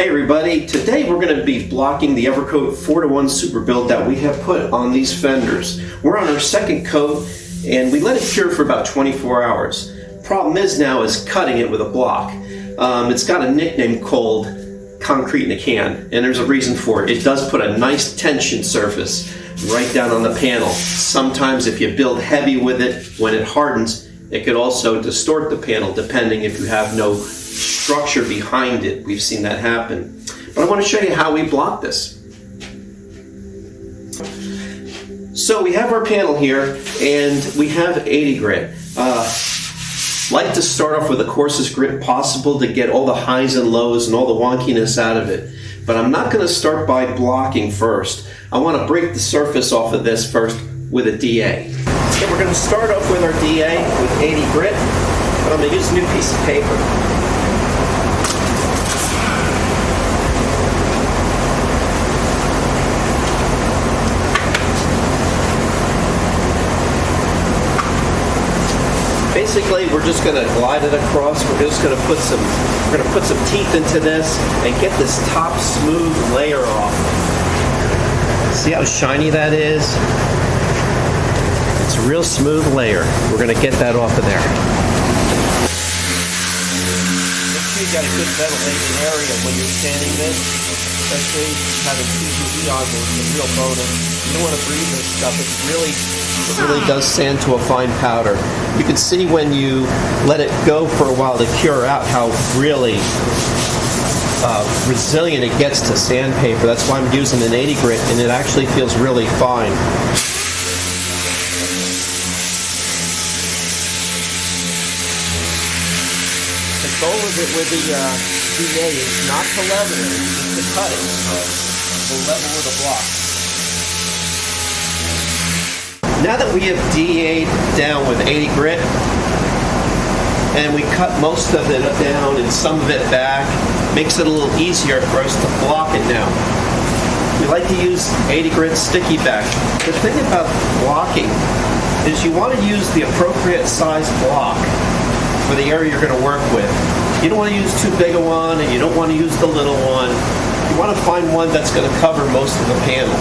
Hey everybody, today we're going to be blocking the Evercoat 4:1 Superbuild that we have put on these fenders. We're on our second coat and we let it cure for about 24 hours. Problem is now is cutting it with a block. It's got a nickname called concrete in a can, and there's a reason for it. It does put a nice tension surface right down on the panel. Sometimes if you build heavy with it, when it hardens, it could also distort the panel depending if you have no structure behind it. We've seen that happen. But I want to show you how we block this. So we have our panel here and we have 80 grit. Like to start off with the coarsest grit possible to get all the highs and lows and all the wonkiness out of it. But I'm not going to start by blocking first. I want to break the surface off of this first with a DA. So we're going to start off with our DA with 80 grit. But I'm going to use a new piece of paper. Basically, we're just going to glide it across. We're just going to put some teeth into this and get this top smooth layer off. See how shiny that is? It's a real smooth layer. We're going to get that off of there. Make sure you got a good ventilating area when you're sanding this, especially having PVC on this, the real bonus. You don't want to breathe this stuff. It really does sand to a fine powder. You can see when you let it go for a while to cure out how really resilient it gets to sandpaper. That's why I'm using an 80 grit, and it actually feels really fine. The goal of it with the DA is not to level it, it's to cut it. To level with a block. Now that we have DA'd down with 80 grit, and we cut most of it down and some of it back, makes it a little easier for us to block it now. We like to use 80 grit sticky back. The thing about blocking is you want to use the appropriate size block for the area you're going to work with. You don't want to use too big a one, and you don't want to use the little one. You want to find one that's going to cover most of the panel.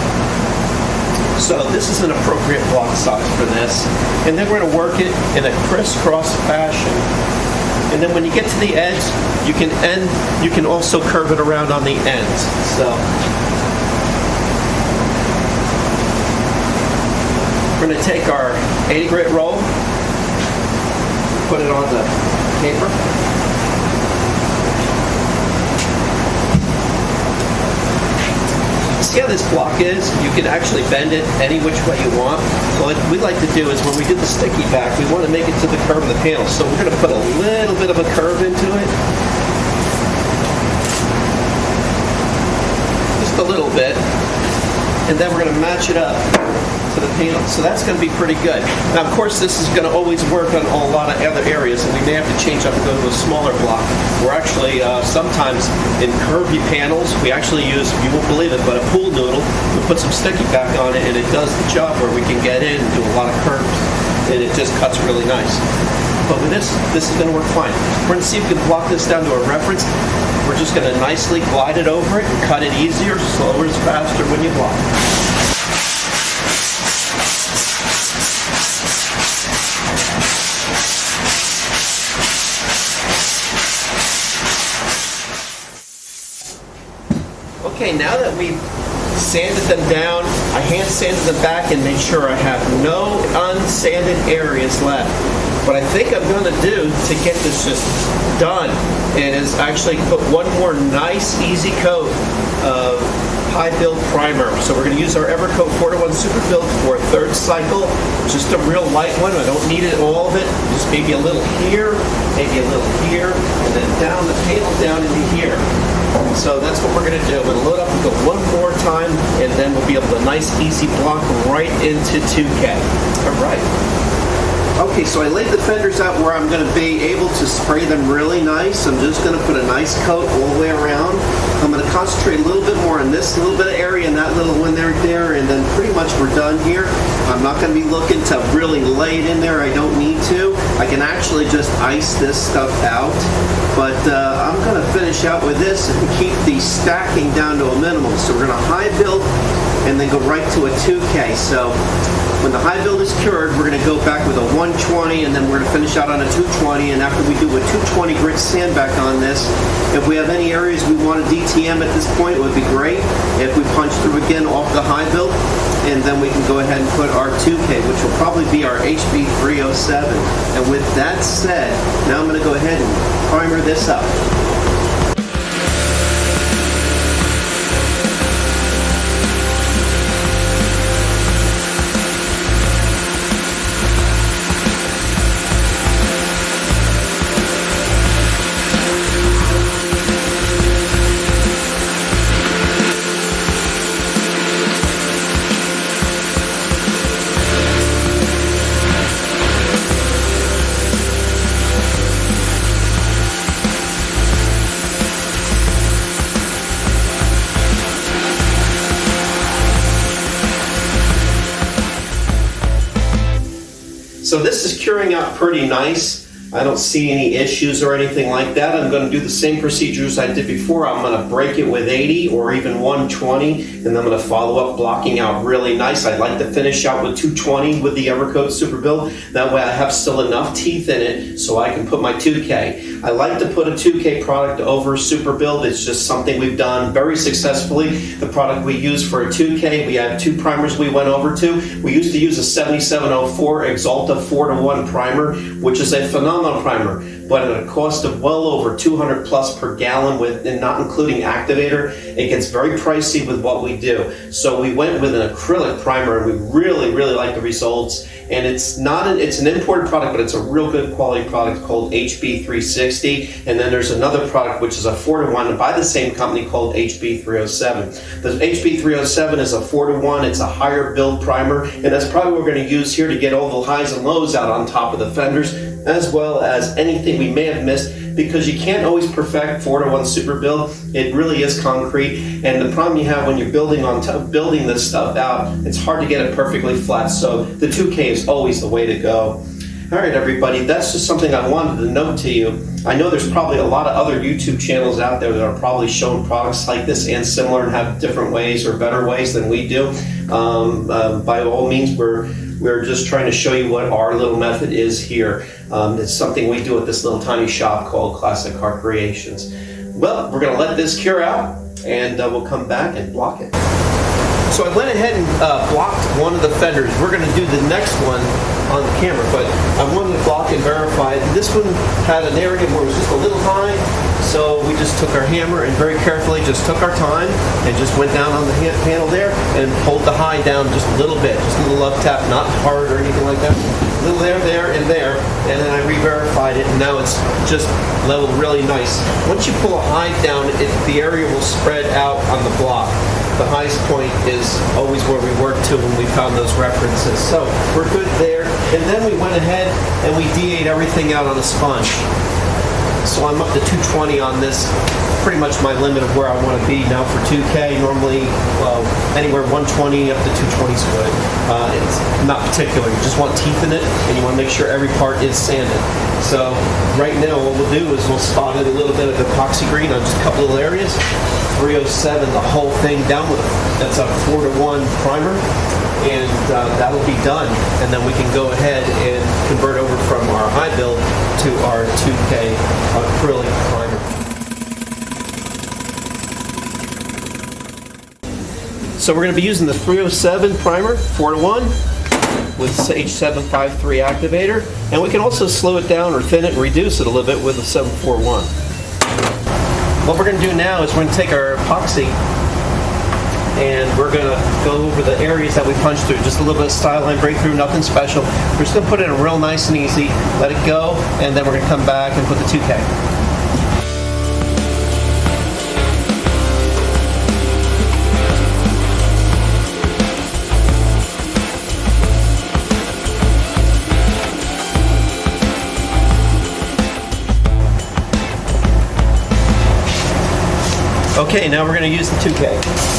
So this is an appropriate block size for this. And then we're going to work it in a crisscross fashion. And then when you get to the edge, you can also curve it around on the ends. So we're going to take our 80 grit roll, put it on the paper. See how this block is? You can actually bend it any which way you want. What we like to do is when we do the sticky back, we want to make it to the curve of the panel. So we're going to put a little bit of a curve into it. Just a little bit. And then we're going to match it up to the panel. So that's going to be pretty good. Now, of course, this is going to always work on a lot of other areas, and we may have to change up and go to a smaller block. We're actually, sometimes in curvy panels, we actually use, you won't believe it, but a pool noodle. We put some sticky back on it, and it does the job where we can get in and do a lot of curves, and it just cuts really nice. But with this is going to work fine. We're going to see if we can block this down to a reference. We're just going to nicely glide it over it and cut it easier. Slower is faster when you block. Okay, now that we've sanded them down, I hand sanded them back and made sure I have no unsanded areas left. What I think I'm going to do to get this just done is actually put one more nice, easy coat of high build primer. So we're going to use our Evercoat 4:1 Superbuild for a third cycle. Just a real light one. I don't need it, all of it. Just maybe a little here, maybe a little here, and then down the panel down into here. So that's what we're going to do. We're going to load up and go one more time, and then we'll be able to nice, easy block right into 2K. All right. Okay, so I laid the fenders out where I'm going to be able to spray them really nice. I'm just going to put a nice coat all the way around. I'm going to concentrate concentrate a little bit more on this little bit of area and that little one there, and then pretty much we're done here. I'm not going to be looking to really lay it in there. I don't need to. I can actually just ice this stuff out, but I'm going to finish out with this and keep the stacking down to a minimum. So we're going to high build and then go right to a 2K. So when the high build is cured, we're going to go back with a 120, and then we're going to finish out on a 220. And after we do a 220 grit sandback on this, if we have any areas we want to DTM at this point, it would be great if we punch through again off the high build, and then we can go ahead and put our 2K, which will probably be our HB307. And with that said, now I'm going to go ahead and primer this up. So this is curing out pretty nice. I don't see any issues or anything like that. I'm going to do the same procedures I did before. I'm going to break it with 80 or even 120, and then I'm going to follow up blocking out really nice. I'd like to finish out with 220 with the Evercoat Superbuild. That way I have still enough teeth in it so I can put my 2K. I like to put a 2K product over Superbuild. It's just something we've done very successfully. The product we use for a 2K, we have two primers we went over to. We used to use a 7704 Axalta 4-to-1 primer, which is a phenomenal primer, but at a cost of well over 200 plus per gallon, with and not including activator. It gets very pricey with what we do. So we went with an acrylic primer, and we really like the results. And it's an imported product, but it's a real good quality product called HB360. And then there's another product which is a 4-to-1 by the same company called HB307. The HB307 is a 4-to-1. It's a higher build primer, and that's probably what we're going to use here to get all the highs and lows out on top of the fenders, as well as anything we may have missed, because you can't always perfect 4-to-1 Superbuild. It really is concrete, and the problem you have when you're building this stuff out, it's hard to get it perfectly flat. So the 2K is always the way to go. All right, everybody, that's just something I wanted to note to you. I know there's probably a lot of other YouTube channels out there that are probably showing products like this and similar and have different ways or better ways than we do. By all means, we're just trying to show you what our little method is here. It's something we do at this little tiny shop called Classic Car Creations. Well, we're going to let this cure out, and we'll come back and block it. So I went ahead and blocked one of the fenders. We're going to do the next one on the camera, but I wanted to block and verify. This one had an area where it was just a little high, so we just took our hammer and very carefully just took our time and just went down on the panel there and pulled the high down just a little bit, just a little up tap, not hard or anything like that. A little there, and then I re-verified it, and now it's just leveled really nice. Once you pull a high down, the area will spread out on the block. The highest point is always where we work to when we found those references. So we're good there. And then we went ahead and we de-ate everything out on a sponge. So I'm up to 220 on this. Pretty much my limit of where I want to be now for 2K. Normally, anywhere 120 up to 220 is good. It's not particular. You just want teeth in it, and you want to make sure every part is sanded. So right now, what we'll do is we'll spot it a little bit of epoxy green on just a couple of areas. 307, the whole thing down with it. That's a 4-to-1 primer, and that'll be done. And then we can go ahead and convert over from our high build to our 2K acrylic primer. So we're going to be using the 307 primer, 4-to-1, with H753 activator, and we can also slow it down or thin it and reduce it a little bit with a 741. What we're going to do now is we're going to take our epoxy and we're going to go over the areas that we punched through. Just a little bit of style line breakthrough, nothing special. We're just going to put it in real nice and easy, let it go, and then we're going to come back and put the 2K. Okay, now we're going to use the 2K.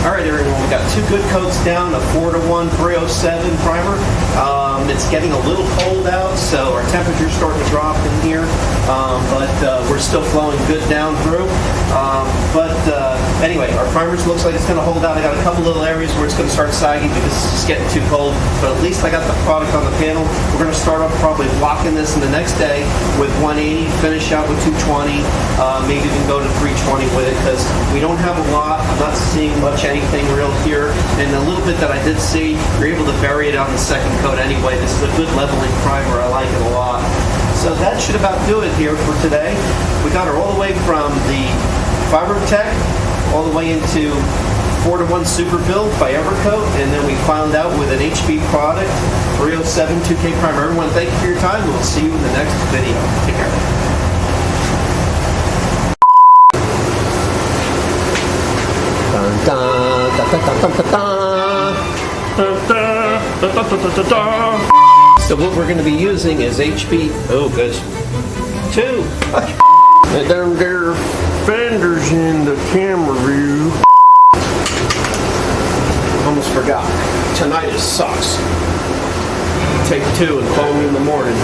All right, everyone, we got 2 good coats down, a 4-to-1 307 primer. It's getting a little cold out, so our temperature's starting to drop in here, but we're still flowing good down through. Anyway, our primers looks like it's going to hold out. I got a couple little areas where it's going to start sagging because it's just getting too cold, but at least I got the product on the panel. We're going to start off probably blocking this in the next day with 180, finish out with 220, maybe even go to 320 with it because we don't have a lot. I'm not seeing much anything real here, and a little bit that I did see, you're able to bury it on the second coat anyway. This is a good leveling primer. I like it a lot. So that should about do it here for today. We got her all the way from the Fiber Tech all the way into 4-to-1 Superbuild by Evercoat, and then we found out with an HB product, 307 2K primer. Everyone, thank you for your time. We'll see you in the next video. Take care. So what we're going to be using is HB. Oh, good. 2. And then there are Fenders in the camera view. Almost forgot. Tinnitus sucks. Take 2 and call me in the morning.